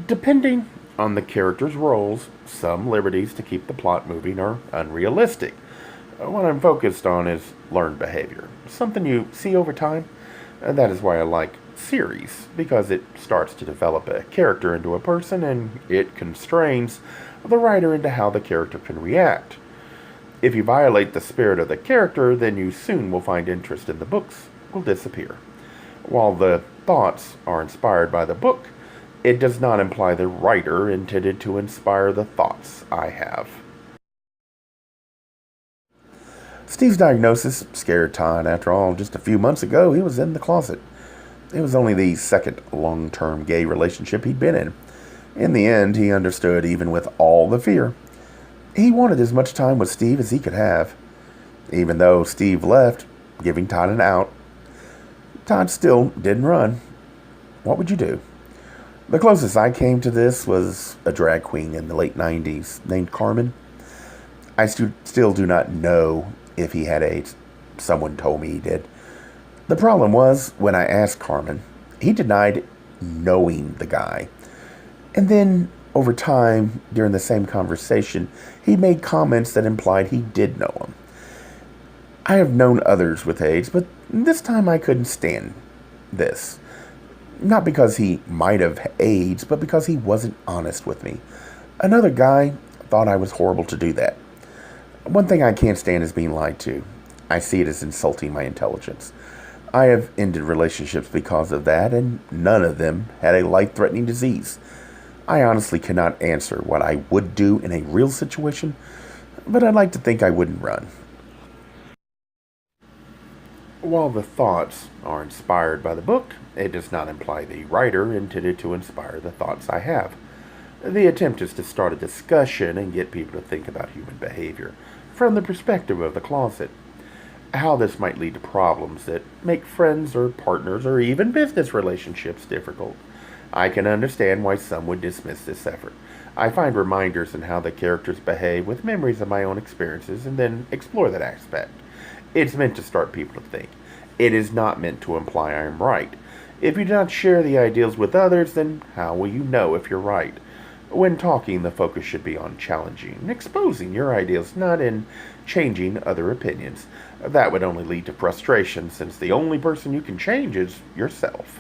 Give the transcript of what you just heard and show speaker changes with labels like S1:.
S1: Depending on the character's roles, some liberties to keep the plot moving are unrealistic. What I'm focused on is learned behavior, something you see over time. That is why I like series, because it starts to develop a character into a person and it constrains the writer into how the character can react. If you violate the spirit of the character, then you soon will find interest in the books will disappear. While the thoughts are inspired by the book, it does not imply the writer intended to inspire the thoughts I have. Steve's diagnosis scared Todd. After all, just a few months ago, he was in the closet. It was only the second long term gay relationship he'd been in. In the end, he understood, even with all the fear. He wanted as much time with Steve as he could have. Even though Steve left, giving Todd an out, Todd still didn't run. What would you do? The closest I came to this was a drag queen in the late 90s named Carmen. I still do not know if he had AIDS. Someone told me he did. The problem was, when I asked Carmen, he denied knowing the guy. And then, over time, during the same conversation, he made comments that implied he did know him. I have known others with AIDS, but this time I couldn't stand this. Not because he might have AIDS, but because he wasn't honest with me. Another guy thought I was horrible to do that. One thing I can't stand is being lied to. I see it as insulting my intelligence. I have ended relationships because of that, and none of them had a life-threatening disease. I honestly cannot answer what I would do in a real situation, but I'd like to think I wouldn't run. While the thoughts are inspired by the book, it does not imply the writer intended to inspire the thoughts I have. The attempt is to start a discussion and get people to think about human behavior from the perspective of the closet. How this might lead to problems that make friends or partners or even business relationships difficult. I can understand why some would dismiss this effort. I find reminders in how the characters behave with memories of my own experiences and then explore that aspect. It's meant to start people to think. It is not meant to imply I am right. If you do not share the ideals with others, then how will you know if you're right? When talking, the focus should be on challenging and exposing your ideals, not in changing other opinions. That would only lead to frustration, since the only person you can change is yourself.